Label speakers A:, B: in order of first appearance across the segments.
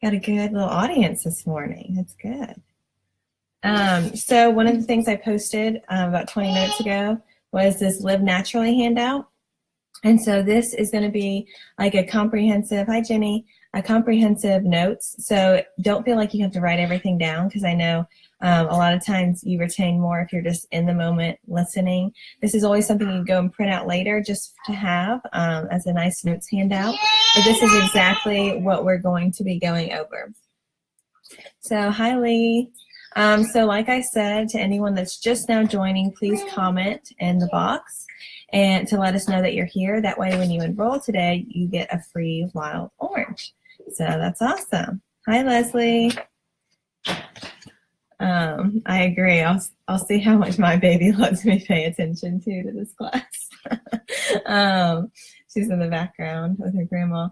A: Got a good little audience this morning. That's good. So one of the things I posted about 20 minutes ago was this Live Naturally handout. And so this is going to be like a comprehensive, hi Jenny, a comprehensive notes. So don't feel like you have to write everything down, because I know a lot of times you retain more if you're just in the moment listening. This is always something you can go and print out later just to have as a nice notes handout. But this is exactly what we're going to be going over. So hi Lee. So like I said, to anyone that's just now joining, please comment in the box and to let us know that you're here. That way when you enroll today, you get a free wild orange. So that's awesome. Hi Leslie. I agree. I'll see how much my baby lets me pay attention to this class. She's in the background with her grandma.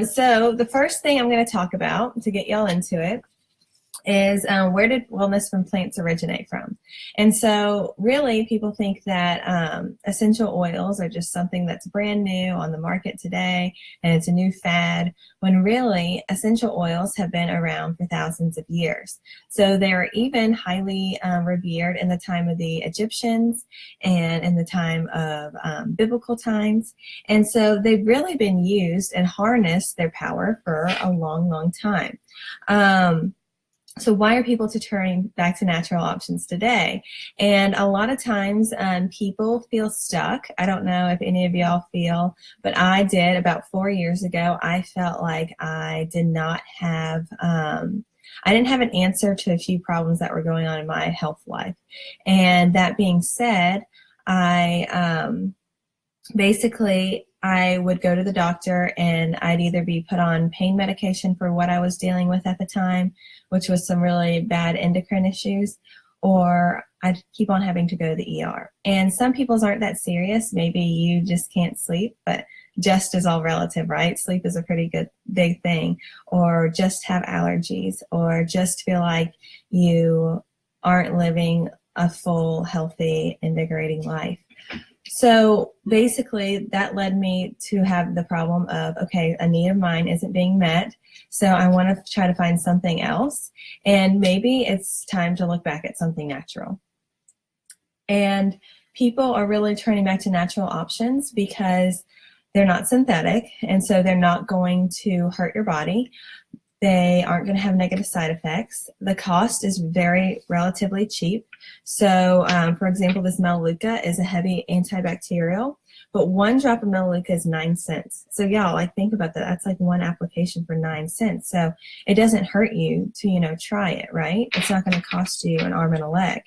A: So the first thing I'm going to talk about to get y'all into it is where did wellness from plants originate from? And so really people think that essential oils are just something that's brand new on the market today and it's a new fad, when really essential oils have been around for thousands of years. So they were even highly revered in the time of the Egyptians and in the time of biblical times. And so they've really been used and harnessed their power for a long, long time. So why are people turning back to natural options today? And a lot of times people feel stuck. I don't know if any of y'all feel, but I did about 4 years ago. I felt like I did not have, I didn't have an answer to a few problems that were going on in my health life. And that being said, I would go to the doctor and I'd either be put on pain medication for what I was dealing with at the time, which was some really bad endocrine issues, or I'd keep on having to go to the ER. And some people's aren't that serious. Maybe you just can't sleep, but just is all relative, right? Sleep is a pretty good big thing, or just have allergies, or just feel like you aren't living a full, healthy, invigorating life. So basically that led me to have the problem of, okay, a need of mine isn't being met, so I want to try to find something else, and maybe it's time to look back at something natural. And people are really turning back to natural options because they're not synthetic, and so they're not going to hurt your body. They aren't going to have negative side effects. The cost is very relatively cheap. So, for example, this Melaleuca is a heavy antibacterial, but 1 drop of Melaleuca is 9 cents. So y'all, like, think about that. That's like 1 application for 9 cents. So it doesn't hurt you to, try it, right? It's not going to cost you an arm and a leg.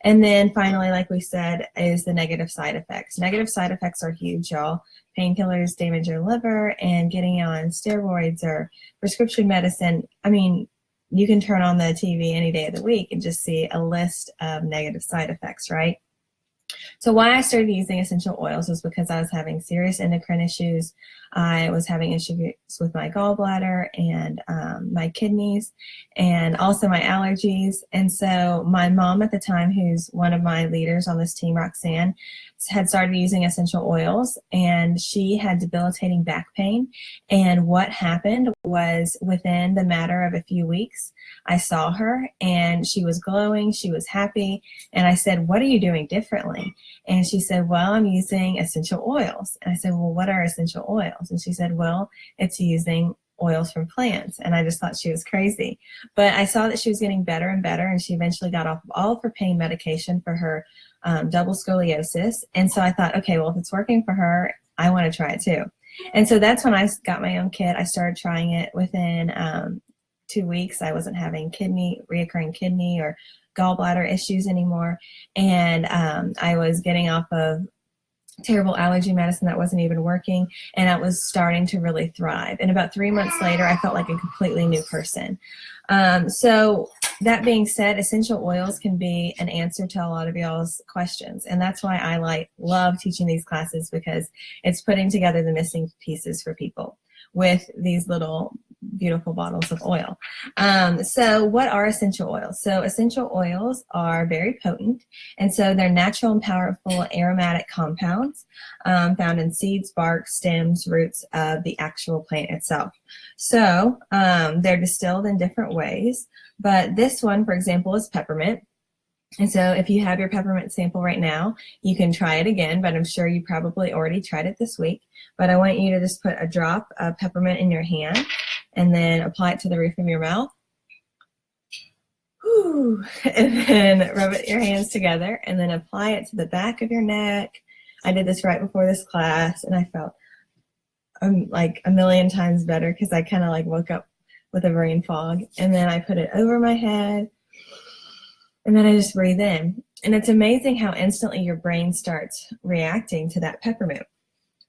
A: And then finally, like we said, is the negative side effects. Negative side effects are huge, y'all. Painkillers damage your liver, and getting on steroids or prescription medicine. I mean, you can turn on the TV any day of the week and just see a list of negative side effects, right? So why I started using essential oils was because I was having serious endocrine issues. I was having issues with my gallbladder and my kidneys, and also my allergies. And so my mom at the time, who's one of my leaders on this team, Roxanne, had started using essential oils, and she had debilitating back pain. And what happened was, within the matter of a few weeks, I saw her and she was glowing, she was happy. And I said, what are you doing differently? And she said, well, I'm using essential oils. And I said, well, what are essential oils? And she said, well, it's using oils from plants. And I just thought she was crazy. But I saw that she was getting better and better, and she eventually got off of all of her pain medication for her double scoliosis. And so I thought, okay, well, if it's working for her, I want to try it too. And so that's when I got my own kit. I started trying it within 2 weeks. I wasn't having reoccurring kidney or gallbladder issues anymore. And I was getting off of terrible allergy medicine that wasn't even working, and I was starting to really thrive. And about 3 months later, I felt like a completely new person. So that being said, essential oils can be an answer to a lot of y'all's questions. And that's why I love teaching these classes, because it's putting together the missing pieces for people with these little beautiful bottles of oil. So what are essential oils? So essential oils are very potent, and so they're natural and powerful aromatic compounds found in seeds, bark, stems, roots of the actual plant itself. So they're distilled in different ways, but this one, for example, is peppermint. And so if you have your peppermint sample right now, you can try it again, but I'm sure you probably already tried it this week. But I want you to just put a drop of peppermint in your hand and then apply it to the roof of your mouth. Whew. And then rub your hands together and then apply it to the back of your neck. I did this right before this class and I felt like a million times better because I kind of like woke up with a brain fog. And then I put it over my head. And then I just breathe in. And it's amazing how instantly your brain starts reacting to that peppermint.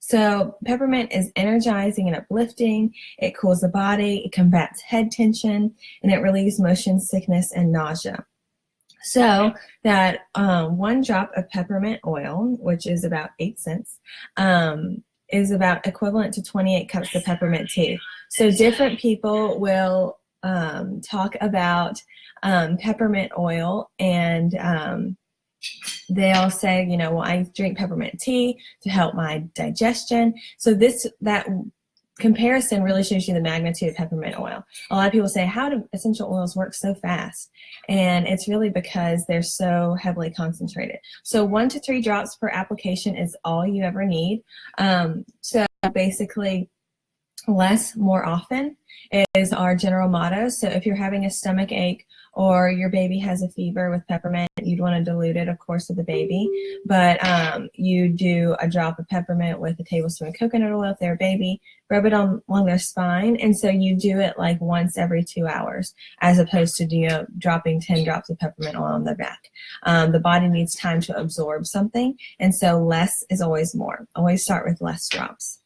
A: So peppermint is energizing and uplifting. It cools the body. It combats head tension. And it relieves motion sickness and nausea. So that 1 drop of peppermint oil, which is about 8 cents, is about equivalent to 28 cups of peppermint tea. So different people will talk about peppermint oil, and they'll say, you know, well, I drink peppermint tea to help my digestion. So that comparison really shows you the magnitude of peppermint oil. A lot of people say, how do essential oils work so fast? And it's really because they're so heavily concentrated. So 1 to 3 drops per application is all you ever need. So basically, less more often is our general motto. So if you're having a stomach ache or your baby has a fever with peppermint, you'd want to dilute it, of course, with the baby. But you do a drop of peppermint with a tablespoon of coconut oil if they're a baby, rub it along their spine. And so you do it like once every 2 hours, as opposed to dropping 10 drops of peppermint oil on their back. The body needs time to absorb something. And so less is always more. Always start with less drops,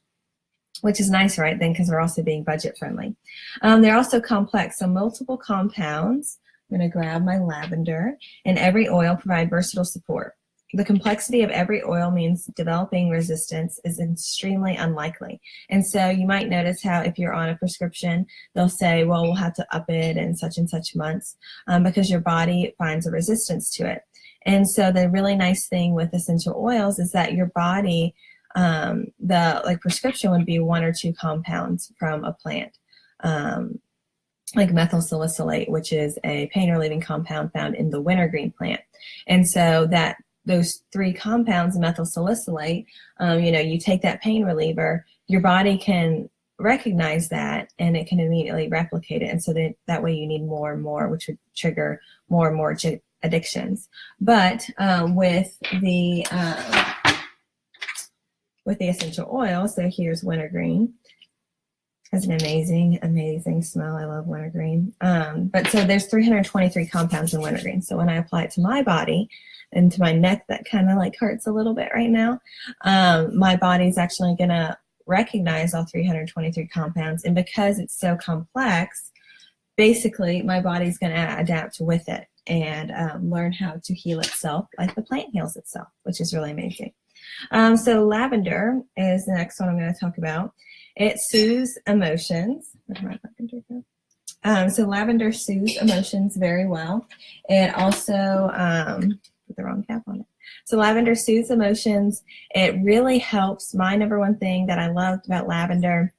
A: which is nice, right, then, because we're also being budget friendly. They're also complex, so multiple compounds. I'm going to grab my lavender, and every oil provide versatile support. The complexity of every oil means developing resistance is extremely unlikely. And so you might notice how if you're on a prescription, they'll say, well, we'll have to up it in such and such months because your body finds a resistance to it. And so the really nice thing with essential oils is that your body, the prescription would be 1 or 2 compounds from a plant, like methyl salicylate, which is a pain relieving compound found in the wintergreen plant. And so that those 3 compounds, methyl salicylate, you take that pain reliever, your body can recognize that and it can immediately replicate it. And so that way you need more and more, which would trigger more and more addictions. But with the essential oil, so here's wintergreen. Has an amazing, amazing smell. I love wintergreen. But so there's 323 compounds in wintergreen. So when I apply it to my body and to my neck, that kind of like hurts a little bit right now. My body's actually going to recognize all 323 compounds. And because it's so complex, basically my body's going to adapt with it and learn how to heal itself like the plant heals itself, which is really amazing. So lavender is the next one I'm going to talk about. It soothes emotions. Where did my lavender go? So lavender soothes emotions very well. It also, put the wrong cap on it. So lavender soothes emotions. It really helps. My number one thing that I loved about lavender,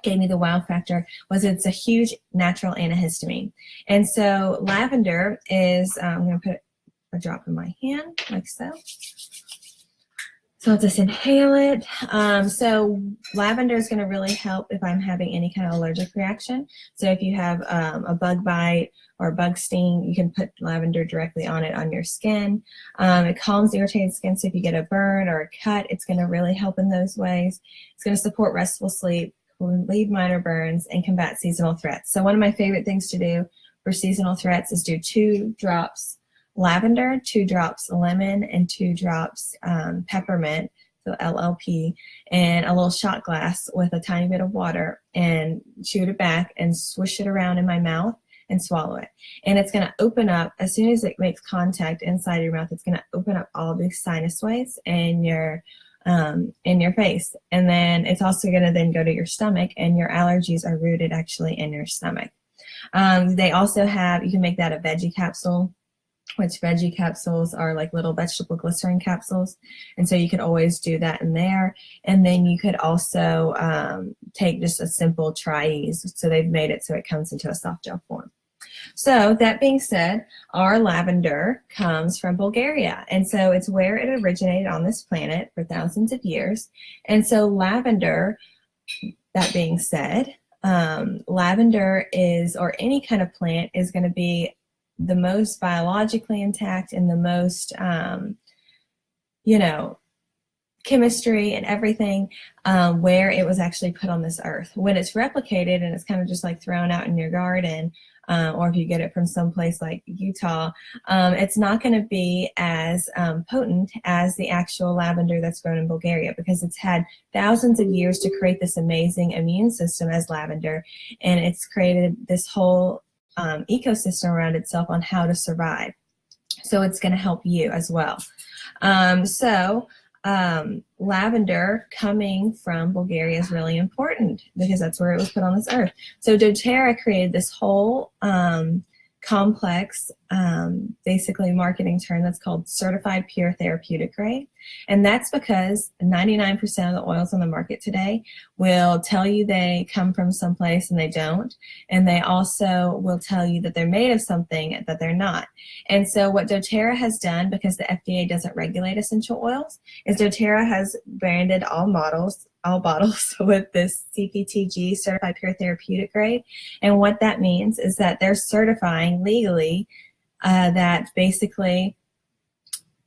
A: gave me the wow factor, was it's a huge natural antihistamine. And so lavender is, I'm going to put a drop in my hand like so. So I'll just inhale it. So lavender is going to really help if I'm having any kind of allergic reaction. So if you have a bug bite or a bug sting, you can put lavender directly on it on your skin. It calms irritated skin. So if you get a burn or a cut, it's going to really help in those ways. It's going to support restful sleep, relieve minor burns, and combat seasonal threats. So one of my favorite things to do for seasonal threats is do 2 drops lavender, 2 drops lemon, and 2 drops peppermint, so LLP, and a little shot glass with a tiny bit of water, and shoot it back and swish it around in my mouth and swallow it. And it's going to open up, as soon as it makes contact inside your mouth, it's going to open up all these sinus ways and your in your face. And then it's also going to then go to your stomach, and your allergies are rooted actually in your stomach. They also have, you can make that a veggie capsule, which veggie capsules are like little vegetable glycerin capsules. And so you could always do that in there. And then you could also take just a simple tri-ease. So they've made it so it comes into a soft gel form. So that being said, our lavender comes from Bulgaria. And so it's where it originated on this planet for thousands of years. And so lavender, that being said, lavender is, or any kind of plant, is going to be the most biologically intact and the most, chemistry and everything, where it was actually put on this earth. When it's replicated and it's kind of just like thrown out in your garden, or if you get it from someplace like Utah, it's not going to be as potent as the actual lavender that's grown in Bulgaria, because it's had thousands of years to create this amazing immune system as lavender, and it's created this whole ecosystem around itself on how to survive. So it's going to help you as well. Lavender coming from Bulgaria is really important because that's where it was put on this earth. So doTERRA created this whole complex, basically marketing term that's called certified pure therapeutic grade. And that's because 99% of the oils on the market today will tell you they come from someplace and they don't. And they also will tell you that they're made of something that they're not. And so what doTERRA has done, because the FDA doesn't regulate essential oils, is doTERRA has branded all bottles with this CPTG, certified pure therapeutic grade. And what that means is that they're certifying legally that basically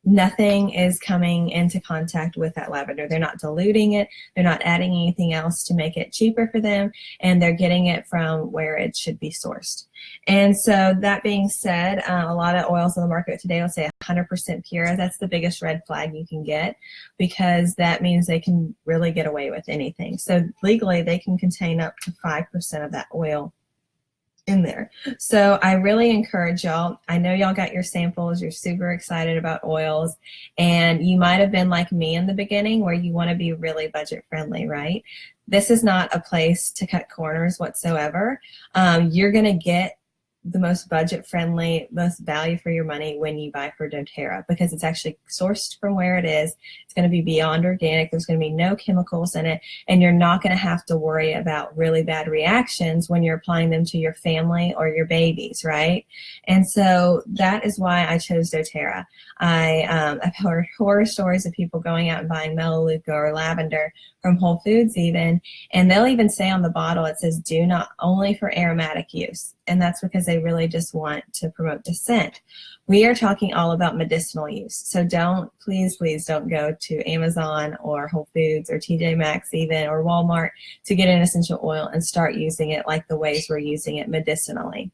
A: nothing is coming into contact with that lavender. They're not diluting it. They're not adding anything else to make it cheaper for them. And they're getting it from where it should be sourced. And so that being said, a lot of oils on the market today will say 100% pure. That's the biggest red flag you can get, because that means they can really get away with anything. So legally, they can contain up to 5% of that oil in there. So I really encourage y'all. I know y'all got your samples. You're super excited about oils, and you might have been like me in the beginning, where you want to be really budget friendly, right? This is not a place to cut corners whatsoever. You're going to get the most budget friendly, most value for your money when you buy for doTERRA, because it's actually sourced from where it is. It's going to be beyond organic. There's going to be no chemicals in it, and you're not going to have to worry about really bad reactions when you're applying them to your family or your babies, right? And so that is why I chose doTERRA. I've heard horror stories of people going out and buying melaleuca or lavender from Whole Foods even, and they'll even say on the bottle, it says do not, only for aromatic use. And that's because they really just want to promote the scent. We are talking all about medicinal use. So please don't go to Amazon or Whole Foods or TJ Maxx even, or Walmart to get an essential oil and start using it like the ways we're using it medicinally.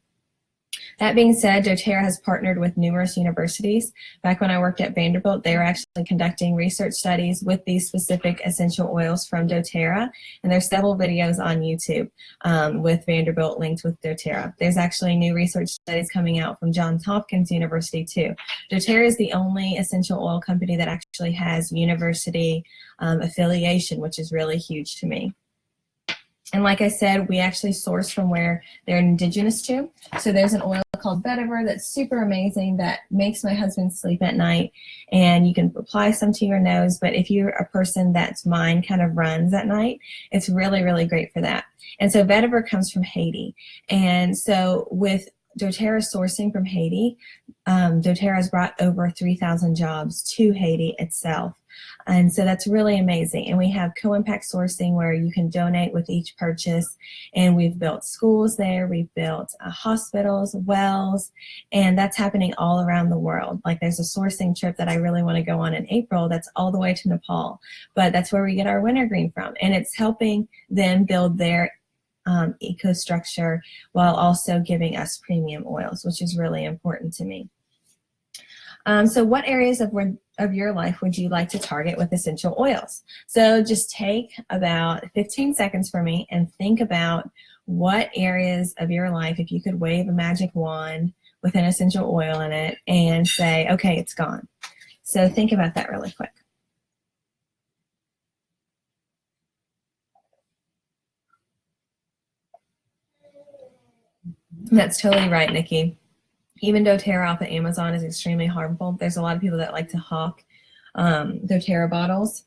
A: That being said, doTERRA has partnered with numerous universities. Back when I worked at Vanderbilt, they were actually conducting research studies with these specific essential oils from doTERRA, and there's several videos on YouTube with Vanderbilt linked with doTERRA. There's actually new research studies coming out from Johns Hopkins University too. doTERRA is the only essential oil company that actually has university affiliation, which is really huge to me. And like I said, we actually source from where they're indigenous to. So there's an oil called vetiver that's super amazing that makes my husband sleep at night. And you can apply some to your nose. But if you're a person that's mind kind of runs at night, it's really, really great for that. And so vetiver comes from Haiti. And so with doTERRA sourcing from Haiti, doTERRA has brought over 3,000 jobs to Haiti itself. And so that's really amazing. And we have co-impact sourcing where you can donate with each purchase. And we've built schools there. We've built hospitals, wells, and that's happening all around the world. Like there's a sourcing trip that I really want to go on in April that's all the way to Nepal. But that's where we get our wintergreen from. And it's helping them build their eco-structure while also giving us premium oils, which is really important to me. So what areas of your life would you like to target with essential oils? So just take about 15 seconds for me and think about what areas of your life, if you could wave a magic wand with an essential oil in it and say, okay, it's gone. So think about that really quick. That's totally right, Nikki. Even doTERRA off of Amazon is extremely harmful. There's a lot of people that like to hawk doTERRA bottles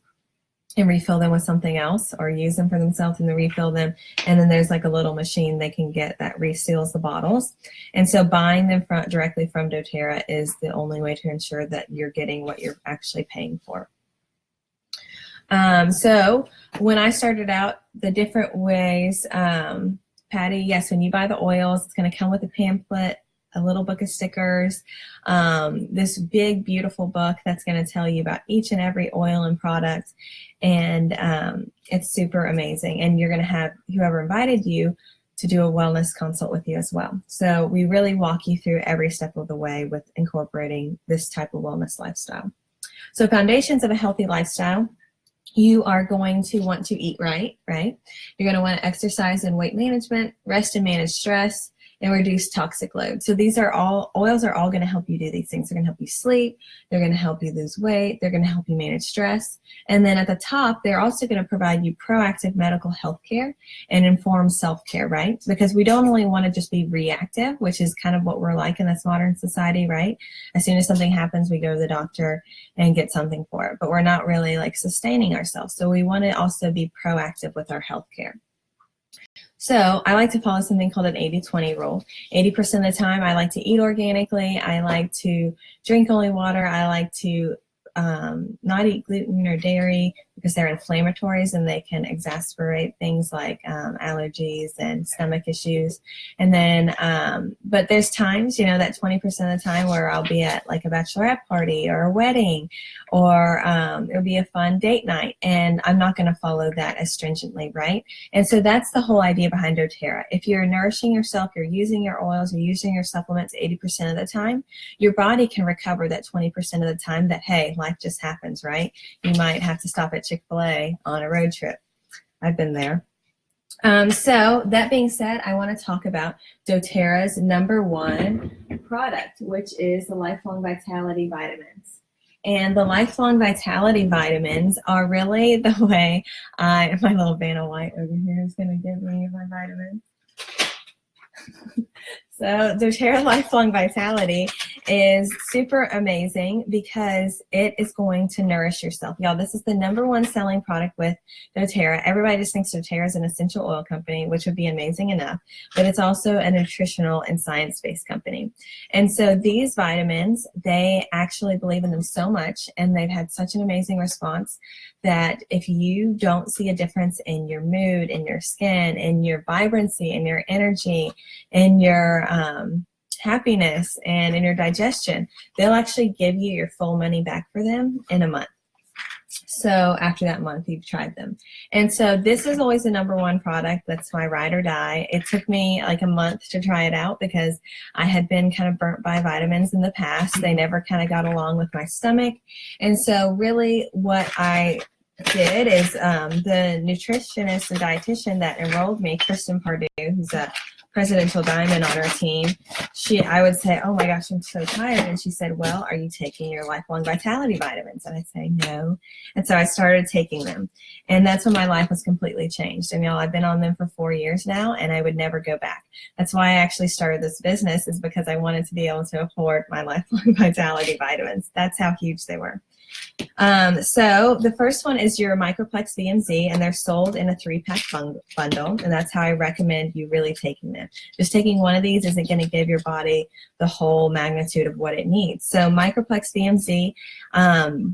A: and refill them with something else, or use them for themselves and then refill them. And then there's like a little machine they can get that reseals the bottles. And so buying them directly from doTERRA is the only way to ensure that you're getting what you're actually paying for. So when I started out, the different ways, Patty, yes, when you buy the oils, it's going to come with a pamphlet, a little book of stickers, this big, beautiful book that's going to tell you about each and every oil and product. And it's super amazing. And you're going to have whoever invited you to do a wellness consult with you as well. So we really walk you through every step of the way with incorporating this type of wellness lifestyle. So foundations of a healthy lifestyle. You are going to want to eat right? You're going to want to exercise and weight management, rest and manage stress, and reduce toxic load. So these are all, oils are all going to help you do these things. They're going to help you sleep. They're going to help you lose weight. They're going to help you manage stress. And then at the top, they're also going to provide you proactive medical health care and informed self-care, right? Because we don't only want to just be reactive, which is kind of what we're like in this modern society, right? As soon as something happens, we go to the doctor and get something for it, but we're not really like sustaining ourselves. So we want to also be proactive with our health care. So I like to follow something called an 80-20 rule. 80% of the time, I like to eat organically. I like to drink only water. I like to not eat gluten or dairy because they're inflammatories and they can exacerbate things like allergies and stomach issues. And then, but there's times, you know, that 20% of the time where I'll be at like a bachelorette party or a wedding, or it'll be a fun date night, and I'm not going to follow that as stringently, right? And so that's the whole idea behind doTERRA. If you're nourishing yourself, you're using your oils, you're using your supplements 80% of the time, your body can recover that 20% of the time that, hey, life just happens, right? You might have to stop at Chick-fil-A on a road trip. I've been there. So that being said, I want to talk about doTERRA's #1 product, which is the Lifelong Vitality Vitamins. And the Lifelong Vitality Vitamins are really the way my little Vanna White over here is going to give me my vitamins. So doTERRA Lifelong Vitality is super amazing because it is going to nourish yourself. Y'all, this is the #1 selling product with doTERRA. Everybody just thinks doTERRA is an essential oil company, which would be amazing enough, but it's also a nutritional and science-based company. And so these vitamins, they actually believe in them so much, and they've had such an amazing response that if you don't see a difference in your mood, in your skin, in your vibrancy, in your energy, in your happiness, and in your digestion, they'll actually give you your full money back for them in a month. So after that month, you've tried them. And so this is always the #1 product. That's my ride or die. It took me like a month to try it out because I had been kind of burnt by vitamins in the past. They never kind of got along with my stomach. And so really what I did is the nutritionist and dietitian that enrolled me, Kristen Pardue, who's a presidential diamond on our team, I would say, oh my gosh, I'm so tired. And she said, well, are you taking your Lifelong Vitality Vitamins? And I'd say, no. And so I started taking them. And that's when my life was completely changed. And y'all, I've been on them for 4 years now, and I would never go back. That's why I actually started this business, is because I wanted to be able to afford my Lifelong Vitality Vitamins. That's how huge they were. So the first one is your Microplex VMZ, and they're sold in a 3-pack bundle, and that's how I recommend you really taking them. Just taking one of these isn't going to give your body the whole magnitude of what it needs. So Microplex VMZ,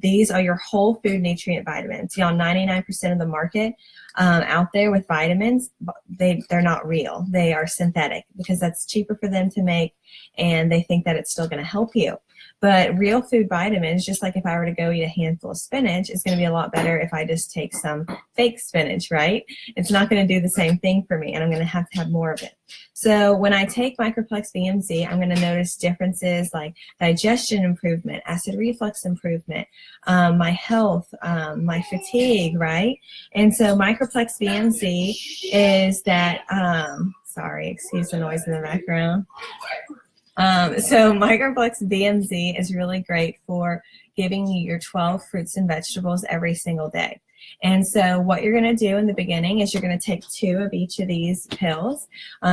A: these are your whole food nutrient vitamins. Y'all, 99% of the market out there with vitamins, they're not real. They are synthetic because that's cheaper for them to make, and they think that it's still going to help you. But real food vitamins, just like if I were to go eat a handful of spinach, is going to be a lot better if I just take some fake spinach, right? It's not going to do the same thing for me, and I'm going to have more of it. So when I take Microplex VMZ, I'm going to notice differences like digestion improvement, acid reflux improvement, my health, my fatigue, right? And so Microplex VMZ is that, sorry, excuse the noise in the background. So Microplex VMZ is really great for giving you your 12 fruits and vegetables every single day. And so what you're going to do in the beginning is you're going to take 2 of each of these pills,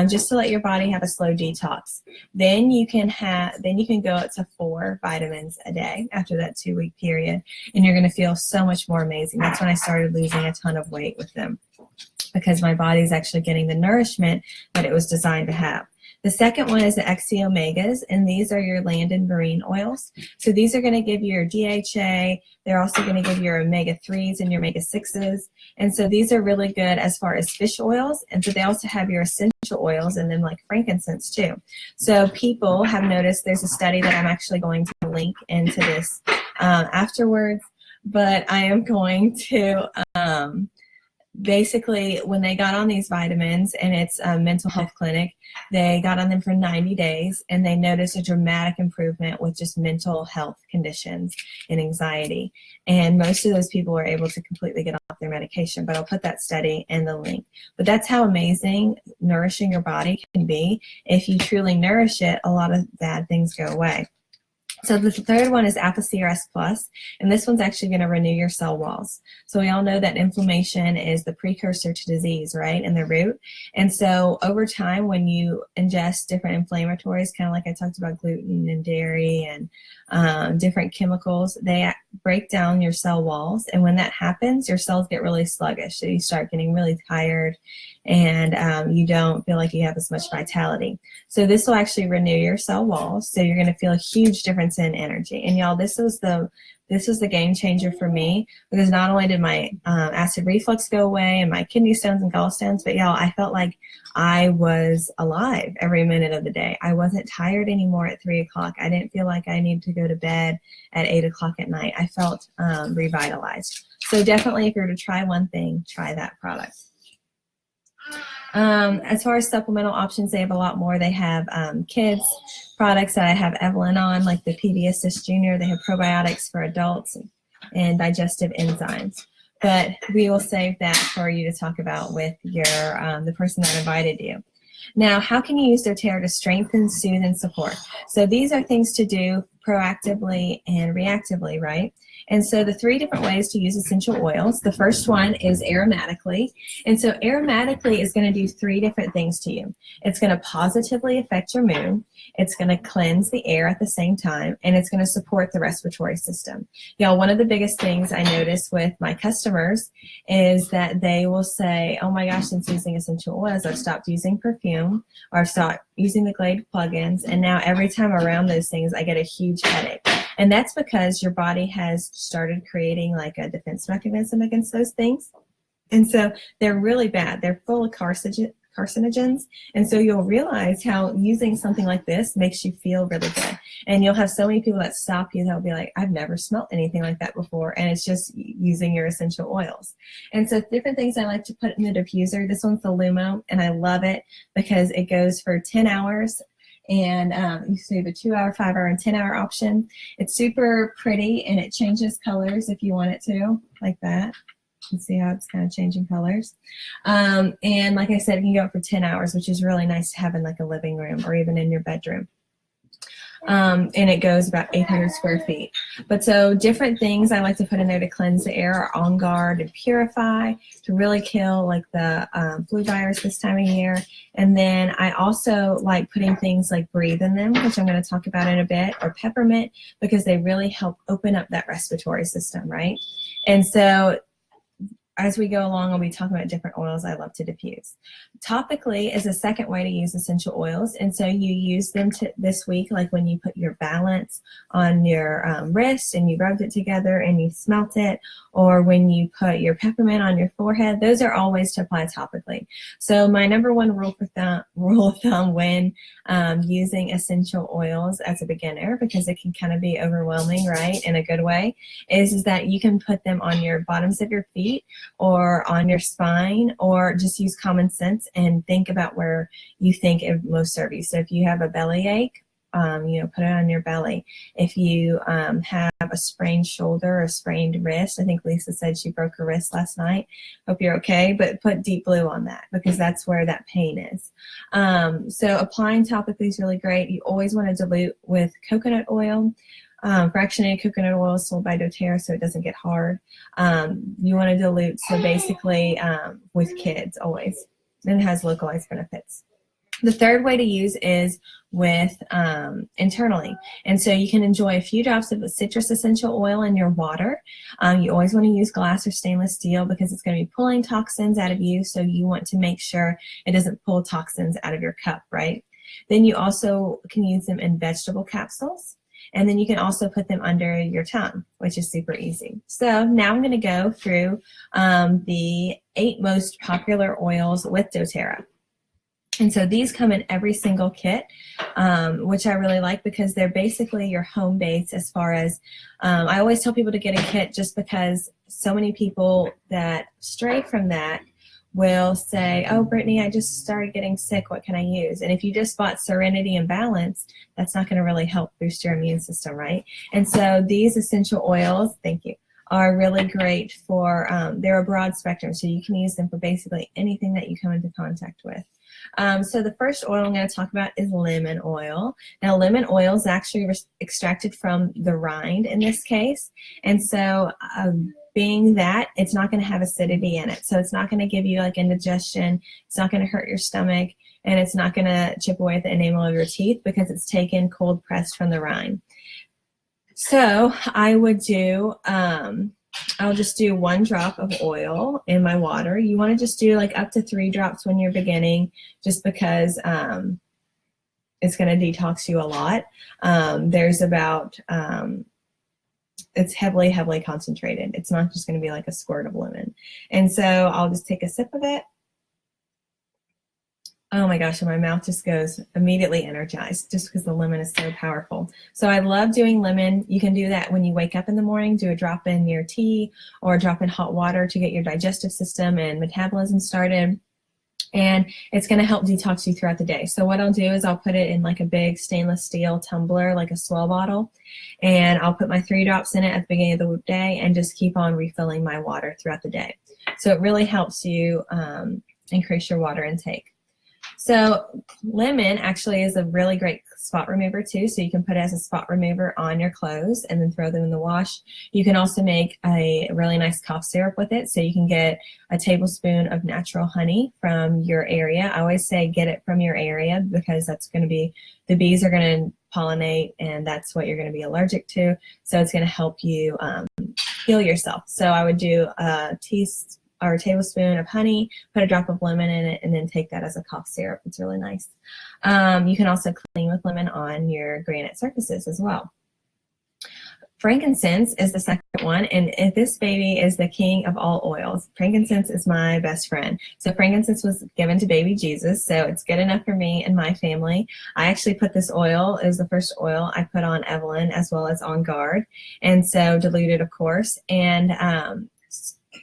A: just to let your body have a slow detox. Then you can go up to 4 vitamins a day after that 2-week period, and you're going to feel so much more amazing. That's when I started losing a ton of weight with them, because my body's actually getting the nourishment that it was designed to have. The second one is the XC Omegas, and these are your land and marine oils. So these are going to give you your DHA. They're also going to give you your omega-3s and your omega-6s. And so these are really good as far as fish oils. And so they also have your essential oils and then like frankincense too. So people have noticed, there's a study that I'm actually going to link into this afterwards, but I am going to basically, when they got on these vitamins, and it's a mental health clinic, they got on them for 90 days and they noticed a dramatic improvement with just mental health conditions and anxiety. And most of those people were able to completely get off their medication, but I'll put that study in the link. But that's how amazing nourishing your body can be. If you truly nourish it, a lot of bad things go away. So the third one is Alpha CRS Plus, and this one's actually going to renew your cell walls. So we all know that inflammation is the precursor to disease, right, and the root. And so over time, when you ingest different inflammatories, kind of like I talked about gluten and dairy and different chemicals, they break down your cell walls. And when that happens, your cells get really sluggish. So you start getting really tired, and you don't feel like you have as much vitality. So this will actually renew your cell walls. So you're going to feel a huge difference in energy. And y'all, this was the game changer for me, because not only did my acid reflux go away and my kidney stones and gallstones, but y'all, I felt like I was alive every minute of the day. I wasn't tired anymore at 3 o'clock. I didn't feel like I needed to go to bed at 8 o'clock at night. I felt revitalized. So definitely, if you're to try one thing, try that product. As far as supplemental options, they have a lot more. They have kids products that I have Evelyn on, like the PB Assist Junior. They have probiotics for adults and digestive enzymes. But we will save that for you to talk about with your the person that invited you. Now, how can you use doTERRA to strengthen, soothe, and support? So these are things to do proactively and reactively, right? And so the 3 different ways to use essential oils, the first one is aromatically. And so aromatically is going to do 3 different things to you. It's going to positively affect your mood. It's going to cleanse the air at the same time, and it's going to support the respiratory system. Y'all, one of the biggest things I notice with my customers is that they will say, oh my gosh, since using essential oils, I've stopped using perfume, or I've stopped using the Glade plugins, and now every time around those things, I get a huge headache. And that's because your body has started creating like a defense mechanism against those things. And so they're really bad. They're full of carcinogens. And so you'll realize how using something like this makes you feel really good. And you'll have so many people that stop you, they'll be like, I've never smelled anything like that before. And it's just using your essential oils. And so different things I like to put in the diffuser. This one's the Lumo, and I love it because it goes for 10 hours. And you see the 2-hour, 5-hour, and 10-hour option. It's super pretty, and it changes colors if you want it to, like that. You can see how it's kind of changing colors. And like I said, it can go up for 10 hours, which is really nice to have in like a living room or even in your bedroom. And it goes about 800 square feet. But so different things I like to put in there to cleanse the air are OnGuard and Purify to really kill like the flu virus this time of year. And then I also like putting things like Breathe in them, which I'm going to talk about in a bit, or Peppermint, because they really help open up that respiratory system, right? And so as we go along, I'll be talking about different oils I love to diffuse. Topically is a second way to use essential oils. And so you use them this week, like when you put your balance on your wrist and you rubbed it together and you smelt it, or when you put your peppermint on your forehead. Those are all ways to apply topically. So my number one rule of thumb when using essential oils as a beginner, because it can kind of be overwhelming, right, in a good way, is that you can put them on your bottoms of your feet or on your spine, or just use common sense and think about where you think it most serve you. So if you have a bellyache, put it on your belly. If you have a sprained shoulder or sprained wrist, I think Lisa said she broke her wrist last night. Hope you're okay, but put Deep Blue on that because that's where that pain is. So applying topically is really great. You always want to dilute with coconut oil. Fractionated coconut oil is sold by doTERRA, so it doesn't get hard. You want to dilute, so basically with kids always. And it has localized benefits. The third way to use is with internally. And so you can enjoy a few drops of citrus essential oil in your water. You always want to use glass or stainless steel because it's going to be pulling toxins out of you. So you want to make sure it doesn't pull toxins out of your cup, right? Then you also can use them in vegetable capsules. And then you can also put them under your tongue, which is super easy. So now I'm going to go through the 8 most popular oils with doTERRA. And so these come in every single kit, which I really like because they're basically your home base as far as, I always tell people to get a kit just because so many people that stray from that will say, oh, Brittany, I just started getting sick. What can I use? And if you just bought Serenity and Balance, that's not going to really help boost your immune system, right? And so these essential oils, thank you, are really great for, they're a broad spectrum, so you can use them for basically anything that you come into contact with. So the first oil I'm going to talk about is lemon oil. Now, lemon oil is actually extracted from the rind in this case. And so being that, it's not going to have acidity in it. So it's not going to give you like indigestion. It's not going to hurt your stomach. And it's not going to chip away at the enamel of your teeth because it's taken cold pressed from the rind. So I would do, I'll just do 1 drop of oil in my water. You want to just do like up to 3 drops when you're beginning, just because it's going to detox you a lot. There's about, it's heavily concentrated. It's not just going to be like a squirt of lemon. And so I'll just take a sip of it. Oh my gosh, and my mouth just goes immediately energized just because the lemon is so powerful. So I love doing lemon. You can do that when you wake up in the morning, do a drop in your tea or a drop in hot water to get your digestive system and metabolism started. And it's going to help detox you throughout the day. So what I'll do is I'll put it in like a big stainless steel tumbler, like a swell bottle, and I'll put my 3 drops in it at the beginning of the day and just keep on refilling my water throughout the day. So it really helps you increase your water intake. So lemon actually is a really great spot remover too. So you can put it as a spot remover on your clothes and then throw them in the wash. You can also make a really nice cough syrup with it. So you can get a tablespoon of natural honey from your area. I always say get it from your area because that's going to be, the bees are going to pollinate and that's what you're going to be allergic to. So it's going to help you heal yourself. So I would do a teaspoon or a tablespoon of honey, put a drop of lemon in it, and then take that as a cough syrup. It's really nice. You can also clean with lemon on your granite surfaces as well. Frankincense is the second one, and this baby is the king of all oils. Frankincense is my best friend. So frankincense was given to baby Jesus, so it's good enough for me and my family. I actually put this oil, it was the first oil I put on Evelyn as well as OnGuard, and so diluted, of course, and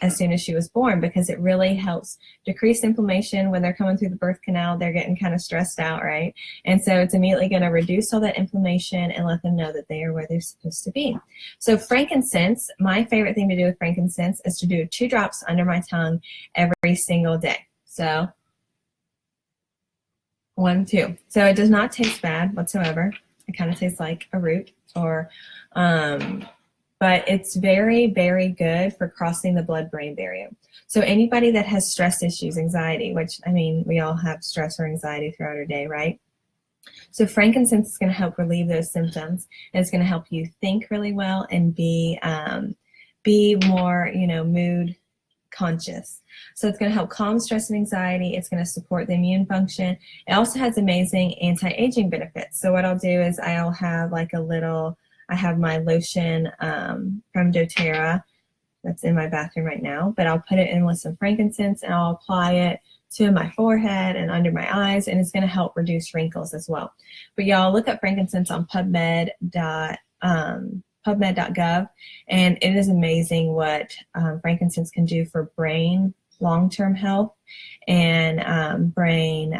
A: as soon as she was born because it really helps decrease inflammation when they're coming through the birth canal. They're getting kind of stressed out, right? And so it's immediately going to reduce all that inflammation and let them know that they are where they're supposed to be. So frankincense, my favorite thing to do with frankincense is to do 2 drops under my tongue every single day. So 1, 2. So it does not taste bad whatsoever. It kind of tastes like a root or but it's very, very good for crossing the blood-brain barrier. So anybody that has stress issues, anxiety, which, I mean, we all have stress or anxiety throughout our day, right? So frankincense is going to help relieve those symptoms, and it's going to help you think really well and be more, mood conscious. So it's going to help calm stress and anxiety. It's going to support the immune function. It also has amazing anti-aging benefits. So what I'll do is I'll have like a little, I have my lotion from doTERRA that's in my bathroom right now, but I'll put it in with some frankincense and I'll apply it to my forehead and under my eyes, and it's going to help reduce wrinkles as well. But y'all look up frankincense on PubMed.gov, and it is amazing what frankincense can do for brain long-term health and brain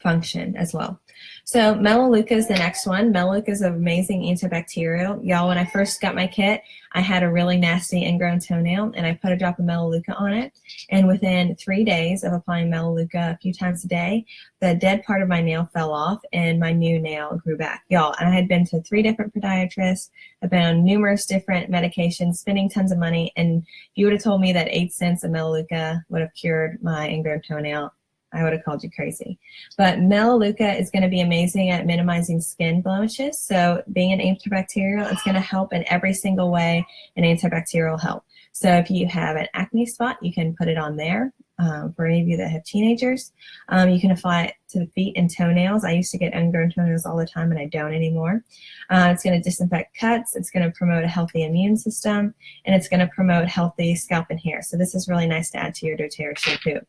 A: function as well. So Melaleuca is the next one. Melaleuca is an amazing antibacterial. Y'all, when I first got my kit, I had a really nasty ingrown toenail, and I put a drop of Melaleuca on it. And within 3 days of applying Melaleuca a few times a day, the dead part of my nail fell off and my new nail grew back. Y'all, and I had been to 3 different podiatrists. I've been on numerous different medications, spending tons of money. And if you would have told me that 8 cents of Melaleuca would have cured my ingrown toenail, I would have called you crazy. But Melaleuca is going to be amazing at minimizing skin blemishes. So being an antibacterial, it's going to help in every single way an antibacterial help. So if you have an acne spot, you can put it on there. For any of you that have teenagers, you can apply it to the feet and toenails. I used to get ingrown toenails all the time, and I don't anymore. It's going to disinfect cuts. It's going to promote a healthy immune system, and it's going to promote healthy scalp and hair. So this is really nice to add to your doTERRA shampoo.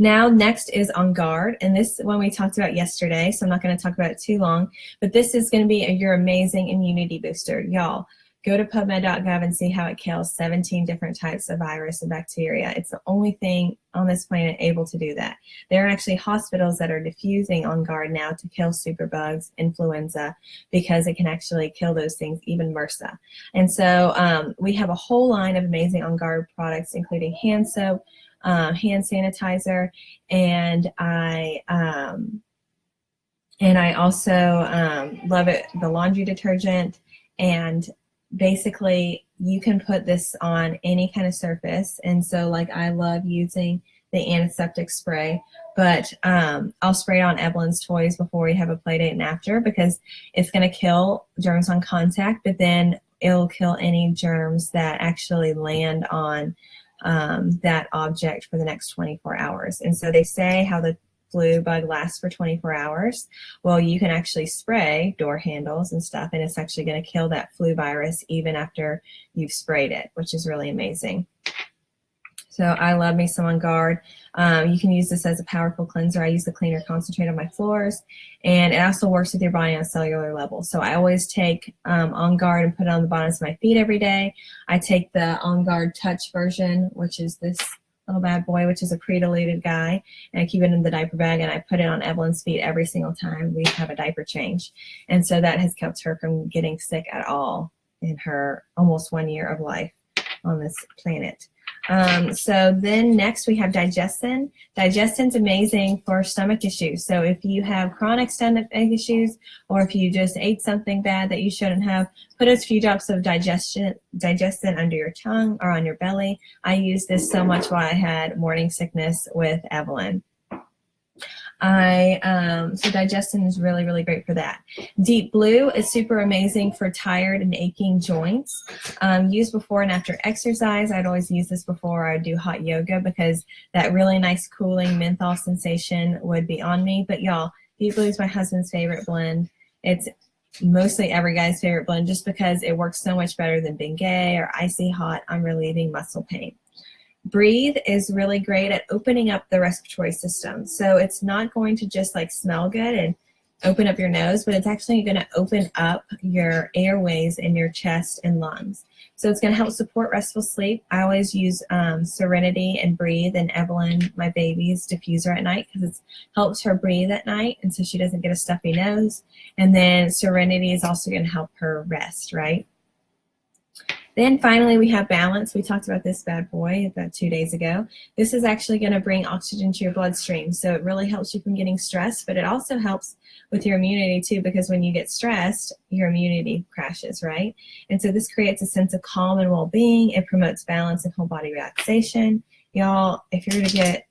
A: Now, next is OnGuard, and this one we talked about yesterday, so I'm not going to talk about it too long, but this is going to be your amazing immunity booster. Y'all, go to PubMed.gov and see how it kills 17 different types of virus and bacteria. It's the only thing on this planet able to do that. There are actually hospitals that are diffusing OnGuard now to kill superbugs, influenza, because it can actually kill those things, even MRSA. And so we have a whole line of amazing OnGuard products, including hand soap, hand sanitizer, and I also love it, the laundry detergent. And basically you can put this on any kind of surface. And so like I love using the antiseptic spray, but I'll spray it on Evelyn's toys before we have a play date and after, because it's going to kill germs on contact, but then it'll kill any germs that actually land on that object for the next 24 hours. And so they say how the flu bug lasts for 24 hours. Well, you can actually spray door handles and stuff, and it's actually going to kill that flu virus even after you've sprayed it, which is really amazing. So I love me some OnGuard. You can use this as a powerful cleanser. I use the cleaner concentrate on my floors, and it also works with your body on a cellular level. So I always take OnGuard and put it on the bottoms of my feet every day. I take the OnGuard Touch version, which is this little bad boy, which is a pre-diluted guy, and I keep it in the diaper bag, and I put it on Evelyn's feet every single time we have a diaper change. And so that has kept her from getting sick at all in her almost 1 year of life on this planet. So then next we have Digestin. Digestin's amazing for stomach issues. So if you have chronic stomach issues, or if you just ate something bad that you shouldn't have, put a few drops of Digestin under your tongue or on your belly. I used this so much while I had morning sickness with Evelyn. So Digestin is really, really great for that. Deep Blue is super amazing for tired and aching joints. Used before and after exercise. I'd always use this before I would do hot yoga, because that really nice cooling menthol sensation would be on me. But y'all, Deep Blue is my husband's favorite blend. It's mostly every guy's favorite blend, just because it works so much better than Bengay or Icy Hot on relieving muscle pain. Breathe is really great at opening up the respiratory system. So it's not going to just like smell good and open up your nose, but it's actually going to open up your airways in your chest and lungs. So it's going to help support restful sleep. I always use Serenity and Breathe and Evelyn, my baby's diffuser, at night, because it helps her breathe at night, and so she doesn't get a stuffy nose. And then Serenity is also going to help her rest, right? Then finally we have Balance. We talked about this bad boy about 2 days ago. This is actually going to bring oxygen to your bloodstream. So it really helps you from getting stressed, but it also helps with your immunity too, because when you get stressed, your immunity crashes, right? And so this creates a sense of calm and well-being. It promotes balance and whole body relaxation. Y'all, if you're going to get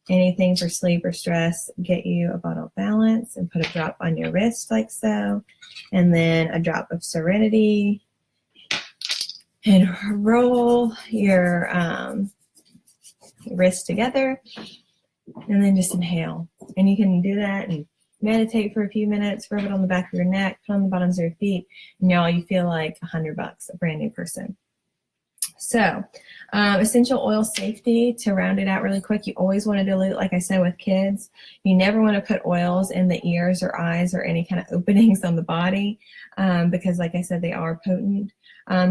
A: anything for sleep or stress, get you a bottle of Balance and put a drop on your wrist like so, and then a drop of Serenity. And roll your wrists together, and then just inhale. And you can do that and meditate for a few minutes, rub it on the back of your neck, put on the bottoms of your feet, and y'all, you feel like $100, a brand new person. So essential oil safety, to round it out really quick, you always want to dilute, like I said, with kids. You never want to put oils in the ears or eyes or any kind of openings on the body, because like I said, they are potent.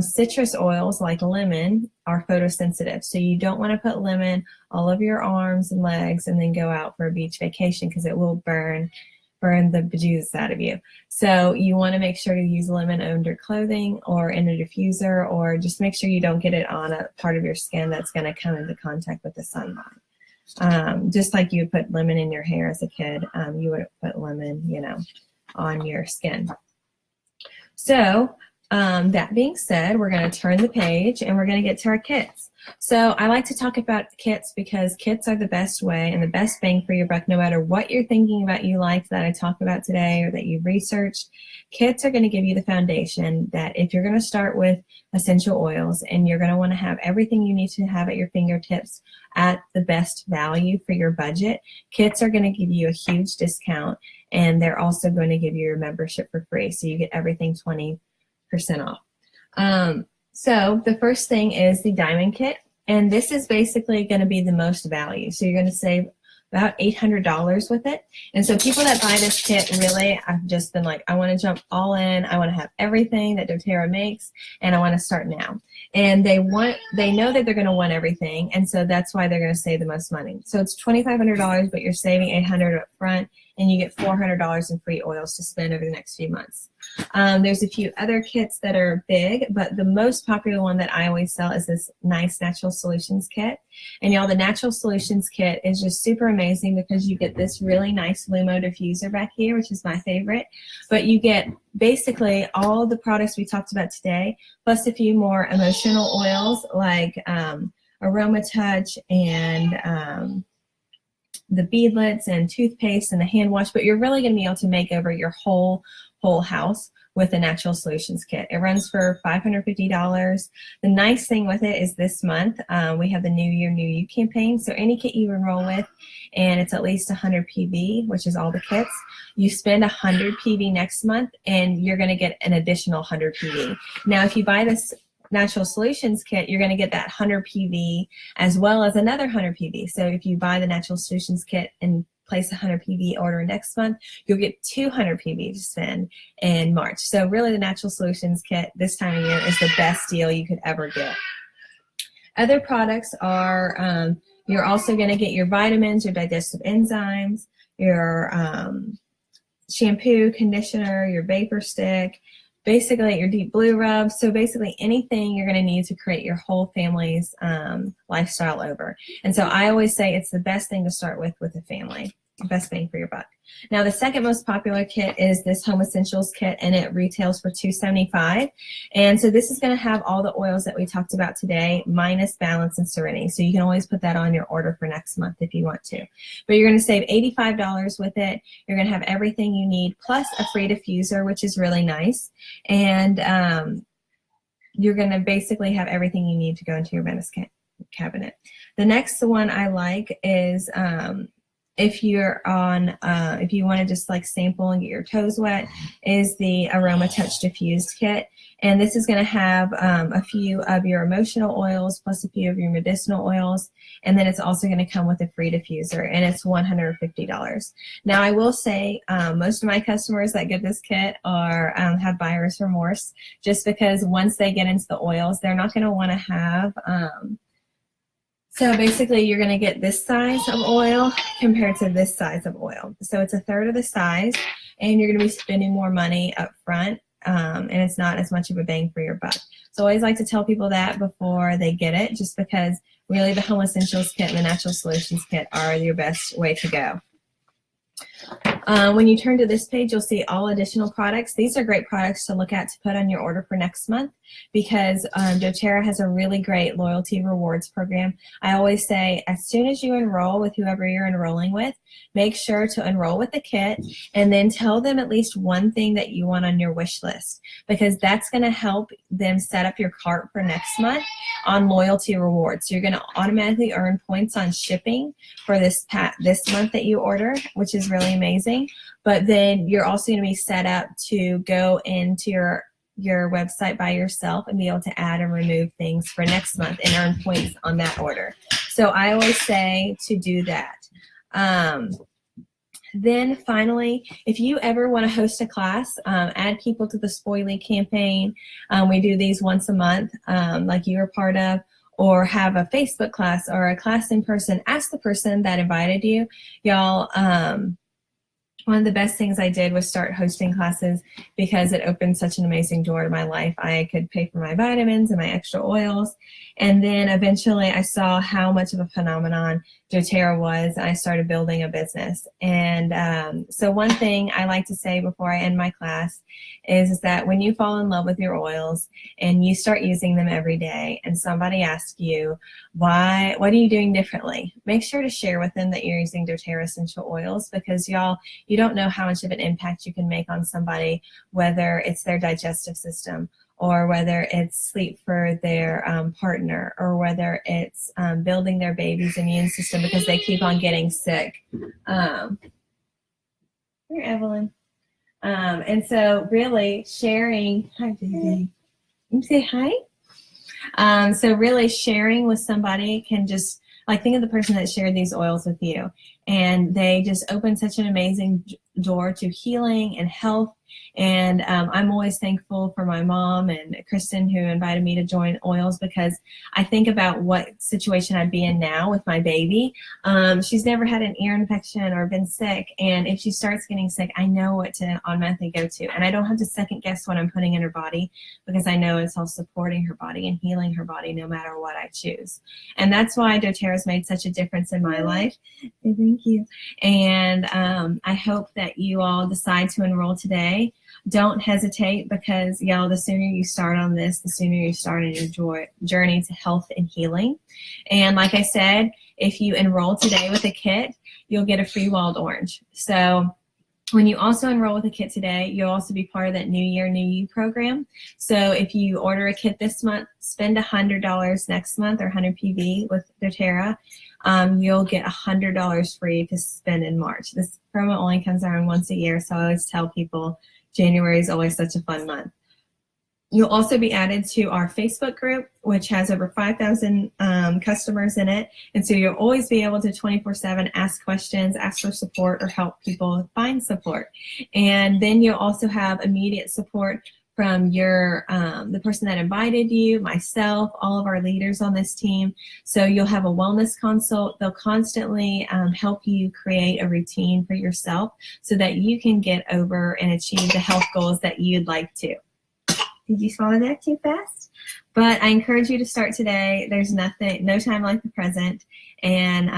A: Citrus oils like lemon are photosensitive. So you don't want to put lemon all over your arms and legs and then go out for a beach vacation, because it will burn the bejesus out of you. So you want to make sure to use lemon under clothing or in a diffuser, or just make sure you don't get it on a part of your skin that's going to come into contact with the sunlight. Just like you would put lemon in your hair as a kid, you would put lemon, on your skin. So that being said, we're going to turn the page and we're going to get to our kits. So I like to talk about kits because kits are the best way and the best bang for your buck, no matter what you're thinking about you like that I talked about today or that you've researched. Kits are going to give you the foundation that if you're going to start with essential oils and you're going to want to have everything you need to have at your fingertips at the best value for your budget, kits are going to give you a huge discount, and they're also going to give you your membership for free. So you get everything 20% off. So the first thing is the diamond kit, and this is basically going to be the most value. So you're going to save about $800 with it. And so people that buy this kit, really, I've just been like, I want to jump all in. I want to have everything that doTERRA makes, and I want to start now. And they know that they're going to want everything, and so that's why they're going to save the most money. So it's $2,500, but you're saving $800 up front, and you get $400 in free oils to spend over the next few months. There's a few other kits that are big, but the most popular one that I always sell is this nice Natural Solutions kit. And y'all, the Natural Solutions kit is just super amazing because you get this really nice Lumo diffuser back here, which is my favorite. But you get basically all the products we talked about today, plus a few more emotional oils like Aroma Touch and the beadlets and toothpaste and the hand wash, but you're really going to be able to make over your whole house with the Natural Solutions kit. It runs for $550. The nice thing with it is this month we have the New Year, New You campaign. So any kit you enroll with, and it's at least 100 PV, which is all the kits, you spend 100 PV next month, and you're going to get an additional 100 PV. Now, if you buy this Natural Solutions kit, you're going to get that 100 PV as well as another 100 PV. So if you buy the Natural Solutions kit and place a 100 PV order next month, you'll get 200 PV to spend in March. So really the Natural Solutions kit this time of year is the best deal you could ever get. Other products are, you're also going to get your vitamins, your digestive enzymes, your shampoo, conditioner, your vapor stick, basically your deep blue rub. So basically anything you're going to need to create your whole family's lifestyle over. And so I always say it's the best thing to start with a family. Best bang for your buck. Now the second most popular kit is this Home Essentials kit, and it retails for $275. And so this is going to have all the oils that we talked about today minus Balance and Serenity. So you can always put that on your order for next month if you want to. But you're going to save $85 with it. You're going to have everything you need plus a free diffuser, which is really nice. And you're going to basically have everything you need to go into your medicine cabinet. The next one I like is if you're on, if you want to just like sample and get your toes wet, is the Aroma Touch Diffused Kit. And this is going to have a few of your emotional oils plus a few of your medicinal oils. And then it's also going to come with a free diffuser, and it's $150. Now I will say most of my customers that get this kit are have buyer's remorse, just because once they get into the oils, they're not going to want to have so basically you're going to get this size of oil compared to this size of oil. So it's a third of the size, and you're going to be spending more money up front, and it's not as much of a bang for your buck. So I always like to tell people that before they get it, just because really the Home Essentials kit and the Natural Solutions kit are your best way to go. When you turn to this page, you'll see all additional products. These are great products to look at to put on your order for next month, because doTERRA has a really great loyalty rewards program. I always say as soon as you enroll with whoever you're enrolling with, make sure to enroll with the kit and then tell them at least one thing that you want on your wish list, because that's going to help them set up your cart for next month on loyalty rewards. So you're going to automatically earn points on shipping for this month that you order, which is really amazing. But then you're also going to be set up to go into your website by yourself and be able to add and remove things for next month and earn points on that order. So I always say to do that. Then finally, if you ever want to host a class, add people to the Spoily campaign. We do these once a month, like you are part of, or have a Facebook class or a class in person, ask the person that invited you. Y'all, one of the best things I did was start hosting classes because it opened such an amazing door to my life. I could pay for my vitamins and my extra oils. And then eventually I saw how much of a phenomenon doTERRA was, and I started building a business. And so one thing I like to say before I end my class is that when you fall in love with your oils and you start using them every day and somebody asks you, what are you doing differently? Make sure to share with them that you're using doTERRA essential oils, because y'all, you don't know how much of an impact you can make on somebody, whether it's their digestive system, or whether it's sleep for their partner, or whether it's building their baby's immune system because they keep on getting sick. Here, Evelyn. And so really sharing, hi, baby. You say hi? So really sharing with somebody can just, like, think of the person that shared these oils with you, and they just open such an amazing door to healing and health. And I'm always thankful for my mom and Kristen, who invited me to join oils, because I think about what situation I'd be in now with my baby. She's never had an ear infection or been sick, and if she starts getting sick, I know what to automatically go to, and I don't have to second guess what I'm putting in her body, because I know it's all supporting her body and healing her body no matter what I choose. And that's why doTERRA's made such a difference in my life. Thank you. And I hope that you all decide to enroll today. Don't hesitate, because y'all, the sooner you start on this, the sooner you start in your journey to health and healing. And like I said, if you enroll today with a kit, you'll get a free wild orange. So when you also enroll with a kit today, you'll also be part of that New Year, New You program. So if you order a kit this month, spend $100 next month, or 100 PV with doTERRA, you'll get $100 free to spend in March. This promo only comes around once a year, so I always tell people January is always such a fun month. You'll also be added to our Facebook group, which has over 5,000 customers in it. And so you'll always be able to 24/7 ask questions, ask for support, or help people find support. And then you'll also have immediate support from your the person that invited you, myself, all of our leaders on this team. So you'll have a wellness consult. They'll constantly help you create a routine for yourself so that you can get over and achieve the health goals that you'd like to. Did you swallow that too fast? But I encourage you to start today. There's no time like the present. And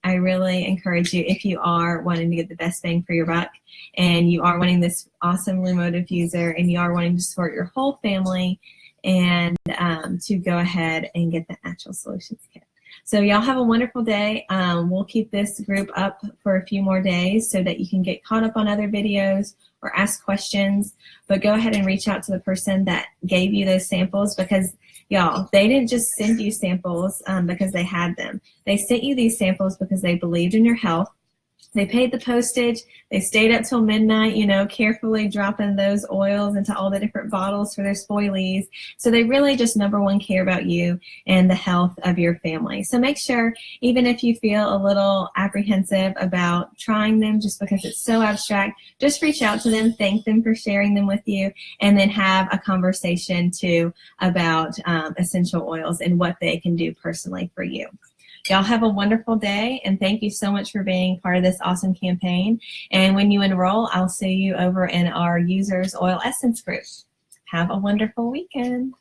A: I really encourage you, if you are wanting to get the best bang for your buck, and you are wanting this awesome remote diffuser, and you are wanting to support your whole family, and to go ahead and get the Natural Solutions Kit. So y'all have a wonderful day. We'll keep this group up for a few more days so that you can get caught up on other videos or ask questions. But go ahead and reach out to the person that gave you those samples, because y'all, they didn't just send you samples because they had them. They sent you these samples because they believed in your health. They paid the postage. They stayed up till midnight, carefully dropping those oils into all the different bottles for their spoilies. So they really just, number one, care about you and the health of your family. So make sure, even if you feel a little apprehensive about trying them just because it's so abstract, just reach out to them, thank them for sharing them with you, and then have a conversation too about essential oils and what they can do personally for you. Y'all have a wonderful day, and thank you so much for being part of this awesome campaign. And when you enroll, I'll see you over in our Users Oil Essence group. Have a wonderful weekend.